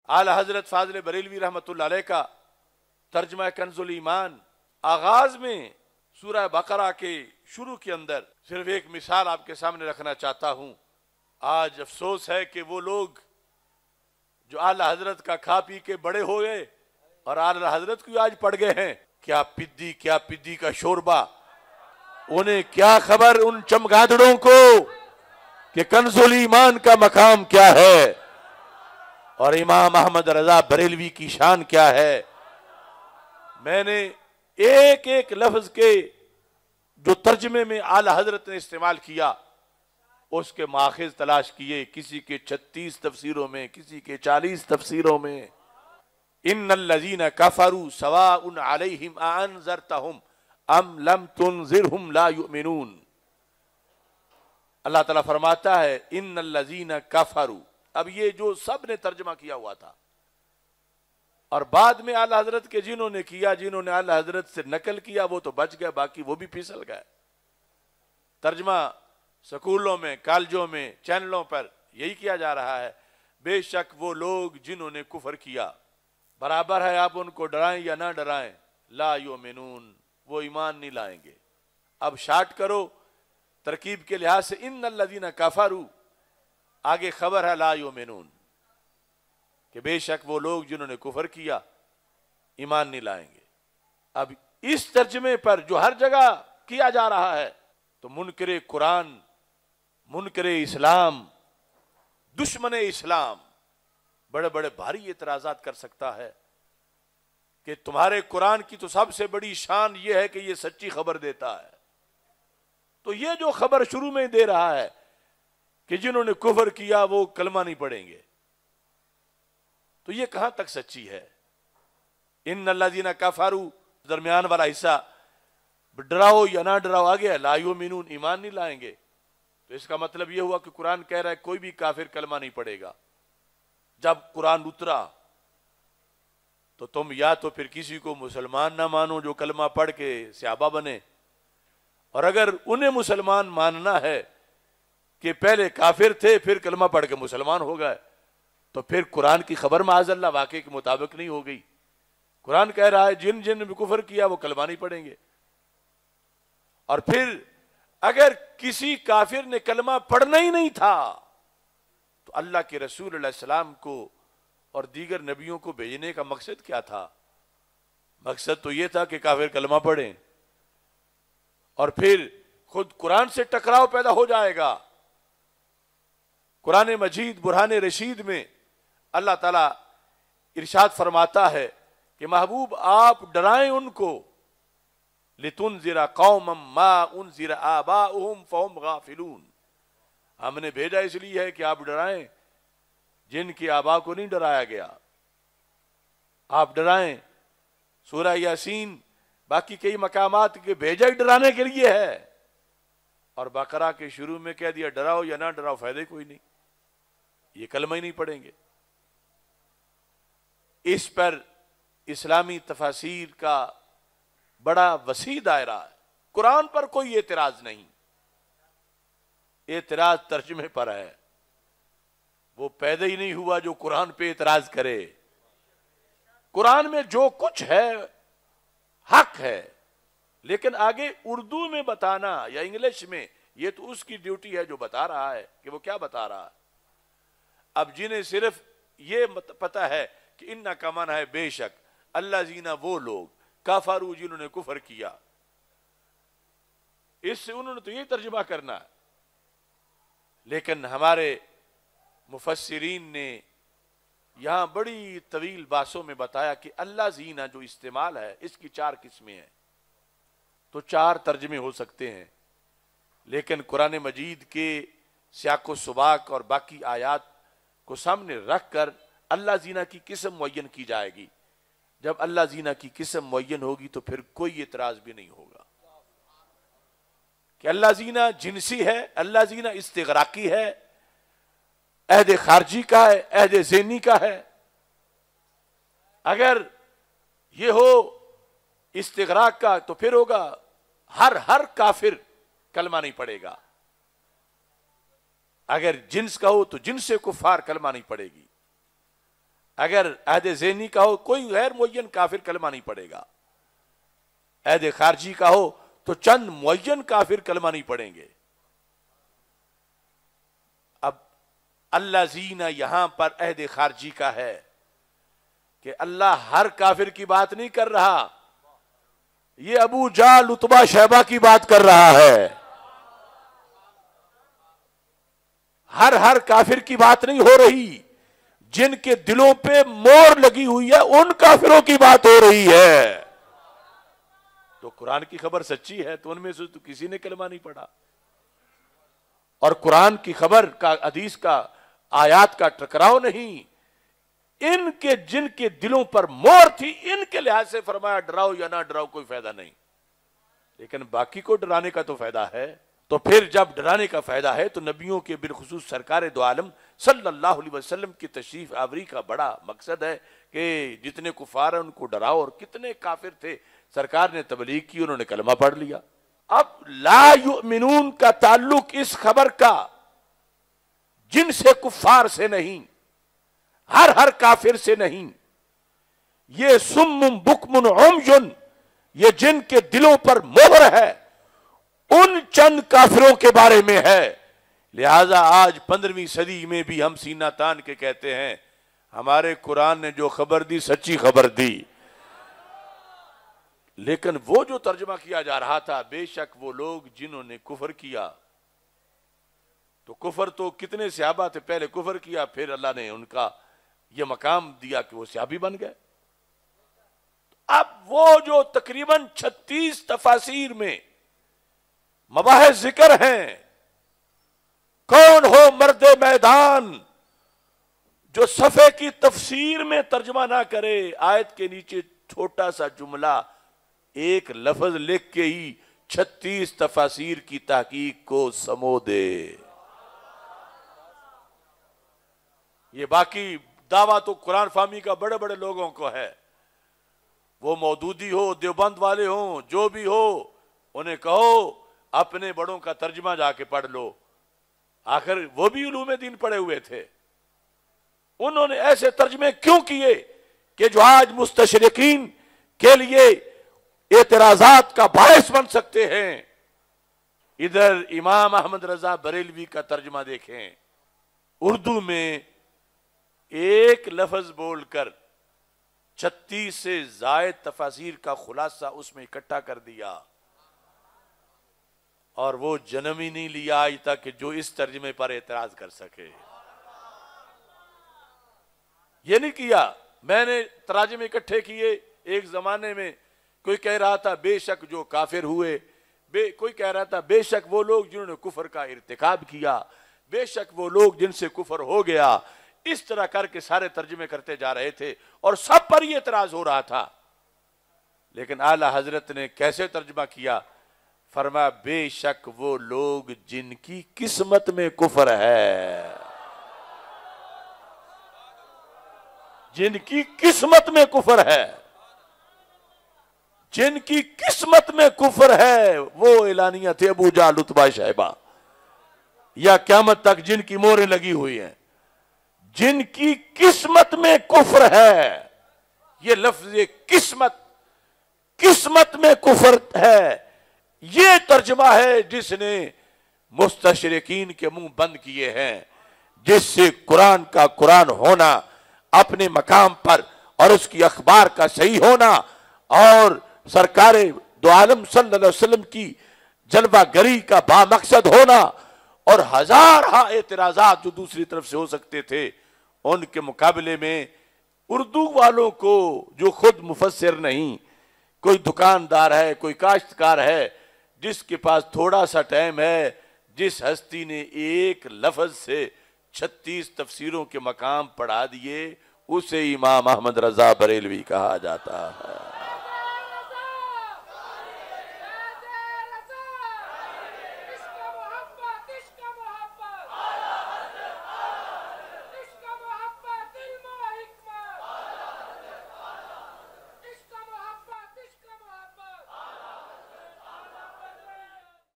اعلی حضرت فاضل بریلوی رحمۃ اللہ علیہ کا ترجمہ کنز الایمان آغاز میں سورہ بقرہ کے شروع کے اندر صرف ایک مثال آپ کے سامنے رکھنا چاہتا ہوں. آج افسوس ہے کہ وہ لوگ جو اعلی حضرت کا کھا پی کے بڑے ہو گئے اور اعلی حضرت کو آج پڑ گئے ہیں، کیا پدی کا شوربہ، انہیں کیا خبر ان چمگادڑوں کو کہ کنز الایمان کا مقام کیا ہے اور امام احمد رضا بریلوی کی شان کیا ہے. میں نے ایک ایک لفظ کے جو ترجمے میں اعلی حضرت نے استعمال کیا اس کے ماخذ تلاش کیے، کسی کے 36 تفسیروں میں، کسی کے 40 تفسیروں میں. ان الذین کفروا سواء علیہم اانذرتہم ام لم تنذرہم لا یؤمنون. اللہ تعالیٰ فرماتا ہے ان الذین کفروا. اب یہ جو سب نے ترجمہ کیا ہوا تھا اور بعد میں اعلی حضرت کے جنہوں نے اعلی حضرت سے نقل کیا وہ تو بچ گئے، باقی وہ بھی پھسل گئے. ترجمہ سکولوں میں، کالجوں میں، چینلوں پر یہی کیا جا رہا ہے. بے شک وہ لوگ جنہوں نے کفر کیا، برابر ہے آپ ان کو ڈرائیں یا نہ ڈرائیں، لا یؤمنون، وہ ایمان نہیں لائیں گے. اب شارٹ کرو ترکیب کے لحاظ سے ان الذین کفروا، آگے خبر ہے لا یؤمنون، کہ بے شک وہ لوگ جنہوں نے کفر کیا ایمان نہیں لائیں گے. اب اس ترجمے پر جو ہر جگہ کیا جا رہا ہے تو منکر قرآن، منکر اسلام، دشمن اسلام بڑے بڑے بھاری اعتراضات کر سکتا ہے کہ تمہارے قرآن کی تو سب سے بڑی شان یہ ہے کہ یہ سچی خبر دیتا ہے، تو یہ جو خبر شروع میں دے رہا ہے کہ جنہوں نے کفر کیا وہ کلمہ نہیں پڑھیں گے، تو یہ کہاں تک سچی ہے؟ ان الذین کفروا درمیان والا حصہ ڈراؤ یا نہ ڈراؤ آگے ہے لا یؤمنون، ایمان نہیں لائیں گے. تو اس کا مطلب یہ ہوا کہ قرآن کہہ رہا ہے کوئی بھی کافر کلمہ نہیں پڑھے گا. جب قرآن اترا تو تم یا تو پھر کسی کو مسلمان نہ مانو جو کلمہ پڑھ کے صحابہ بنے، اور اگر انہیں مسلمان ماننا ہے کہ پہلے کافر تھے پھر کلمہ پڑھ کے مسلمان ہو گئے، تو پھر قرآن کی خبر معاذ اللہ واقعے کے مطابق نہیں ہو گئی. قرآن کہہ رہا ہے جن جن نے کفر کیا وہ کلمہ نہیں پڑھیں گے. اور پھر اگر کسی کافر نے کلمہ پڑھنا ہی نہیں تھا تو اللہ کے رسول علیہ السلام کو اور دیگر نبیوں کو بھیجنے کا مقصد کیا تھا؟ مقصد تو یہ تھا کہ کافر کلمہ پڑھیں، اور پھر خود قرآن سے ٹکراؤ پیدا ہو جائے گا. قرآن مجید برہان رشید میں اللہ تعالیٰ ارشاد فرماتا ہے کہ محبوب آپ ڈرائیں ان کو، لِتُنذِرَ قَوْمًا مَا أُنذِرَ آبَاؤُهُمْ فَهُمْ غَافِلُونَ. ہم نے بھیجا اس لیے ہے کہ آپ ڈرائیں جن کی آبا کو نہیں ڈرایا گیا. آپ ڈرائیں. سورہ یاسین باقی کئی مقامات کے بھیجا ہی ڈرانے کے لیے ہے، اور بقرہ کے شروع میں کہہ دیا ڈراؤ یا نہ ڈراؤ فائدے کوئی نہیں، یہ کلمہ ہی نہیں پڑھیں گے. اس پر اسلامی تفاسیر کا بڑا وسیع دائرہ ہے. قرآن پر کوئی اعتراض نہیں، اعتراض ترجمے پر ہے. وہ پیدا ہی نہیں ہوا جو قرآن پہ اعتراض کرے. قرآن میں جو کچھ ہے حق ہے، لیکن آگے اردو میں بتانا یا انگلش میں یہ تو اس کی ڈیوٹی ہے جو بتا رہا ہے کہ وہ کیا بتا رہا ہے. اب جنہیں صرف یہ پتا ہے کہ ان کا معنی ہے بے شک اللہ زینا وہ لوگ کافرو جنہوں نے کفر کیا، اس سے انہوں نے تو یہ ترجمہ کرنا ہے. لیکن ہمارے مفسرین نے یہاں بڑی طویل بحثوں میں بتایا کہ اللہ زینا جو استعمال ہے اس کی 4 قسمیں ہیں، تو 4 ترجمے ہو سکتے ہیں. لیکن قرآن مجید کے سیاق و سباق اور باقی آیات کو سامنے رکھ کر اللہ زینا کی قسم معین کی جائے گی. جب اللہ زینا کی قسم معین ہوگی تو پھر کوئی اعتراض بھی نہیں ہوگا کہ اللہ زینا جنسی ہے، اللہ زینا استغراقی ہے، عہد خارجی کا ہے، عہد ذہنی کا ہے. اگر یہ ہو استغراق کا تو پھر ہوگا ہر کافر کلمہ نہیں پڑے گا. اگر جنس کا ہو تو جنس سے کفار کلمہ نہیں پڑے گی. اگر عہد ذہنی کا ہو کوئی غیر معین کافر کلمہ نہیں پڑھے گا، عہد خارجی کا ہو تو چند معین کافر کلمہ نہیں پڑھیں گے۔ اب اللہ زینہ یہاں پر عہد خارجی کا ہے کہ اللہ ہر کافر کی بات نہیں کر رہا، یہ ابو جہل عتبہ شیبہ کی بات کر رہا ہے۔ ہر کافر کی بات نہیں ہو رہی، جن کے دلوں پہ مور لگی ہوئی ہے ان کافروں کی بات ہو رہی ہے۔ تو قرآن کی خبر سچی ہے تو ان میں سے تو کسی نے کلمہ نہیں پڑھا، اور قرآن کی خبر کا حدیث کا آیات کا ٹکراؤ نہیں، ان کے جن کے دلوں پر مور تھی ان کے لحاظ سے فرمایا ڈراؤ یا نہ ڈراؤ کوئی فائدہ نہیں، لیکن باقی کو ڈرانے کا تو فائدہ ہے۔ تو پھر جب ڈرانے کا فائدہ ہے تو نبیوں کے بالخصوص سرکار دو عالم صلی اللہ علیہ وسلم کی تشریف آوری کا بڑا مقصد ہے کہ جتنے کفار ہیں ان کو ڈراؤ، اور کتنے کافر تھے سرکار نے تبلیغ کی، انہوں نے کلمہ پڑھ لیا۔ اب لا یؤمنون کا تعلق اس خبر کا جن سے کفار سے نہیں، ہر کافر سے نہیں، یہ سم بکم عمی، یہ جن کے دلوں پر مہر ہے ان چند کافروں کے بارے میں ہے۔ لہذا آج 15ویں صدی میں بھی ہم سینہ تان کے کہتے ہیں ہمارے قرآن نے جو خبر دی سچی خبر دی، لیکن وہ جو ترجمہ کیا جا رہا تھا بے شک وہ لوگ جنہوں نے کفر کیا، تو کفر تو کتنے صحابہ تھے پہلے کفر کیا، پھر اللہ نے ان کا یہ مقام دیا کہ وہ صحابی بن گئے۔ اب وہ جو تقریباً 36 تفاسیر میں مباحث ذکر ہیں، کون ہو مرد میدان جو صفحے کی تفسیر میں ترجمہ نہ کرے، آیت کے نیچے چھوٹا سا جملہ ایک لفظ لکھ کے ہی 36 تفاسیر کی تحقیق کو سمو دے۔ یہ باقی دعویٰ تو قرآن فہمی کا بڑے بڑے لوگوں کو ہے، وہ مودودی ہو دیوبند والے ہوں جو بھی ہو، انہیں کہو اپنے بڑوں کا ترجمہ جا کے پڑھ لو، آخر وہ بھی علوم دین پڑھے ہوئے تھے۔ انہوں نے ایسے ترجمے کیوں کیے کہ جو آج مستشرقین کے لیے اعتراضات کا باعث بن سکتے ہیں۔ ادھر امام احمد رضا بریلوی کا ترجمہ دیکھیں، اردو میں ایک لفظ بول کر 36 سے زائد تفاسیر کا خلاصہ اس میں اکٹھا کر دیا، اور وہ جنم ہی نہیں لیا آج تک کہ جو اس ترجمے پر اعتراض کر سکے۔ یہ نہیں کیا، میں نے تراجم اکٹھے کیے، ایک زمانے میں کوئی کہہ رہا تھا بے شک جو کافر ہوئے، کوئی کہہ رہا تھا بے شک وہ لوگ جنہوں نے کفر کا ارتکاب کیا، بے شک وہ لوگ جن سے کفر ہو گیا، اس طرح کر کے سارے ترجمے کرتے جا رہے تھے اور سب پر یہ اعتراض ہو رہا تھا۔ لیکن اعلی حضرت نے کیسے ترجمہ کیا؟ فرمایا بے شک وہ لوگ جن کی قسمت میں کفر ہے، جن کی قسمت میں کفر ہے، جن کی قسمت میں کفر ہے، وہ اعلانیہ تھے ابو جہل عتبہ شیبہ، یا قیامت تک جن کی موریں لگی ہوئی ہیں، جن کی قسمت میں کفر ہے۔ یہ لفظ قسمت میں کفر ہے، یہ ترجمہ ہے جس نے مستشرقین کے منہ بند کیے ہیں، جس سے قرآن کا قرآن ہونا اپنے مقام پر اور اس کی اخبار کا صحیح ہونا اور سرکار دو عالم صلی اللہ علیہ وسلم کی جلوہ گری کا با مقصد ہونا اور ہزارہ اعتراضات جو دوسری طرف سے ہو سکتے تھے، ان کے مقابلے میں اردو والوں کو جو خود مفسر نہیں، کوئی دکاندار ہے، کوئی کاشتکار ہے، جس کے پاس تھوڑا سا ٹائم ہے، جس ہستی نے ایک لفظ سے 36 تفسیروں کے مقام پڑھا دیے، اسے امام احمد رضا بریلوی کہا جاتا ہے۔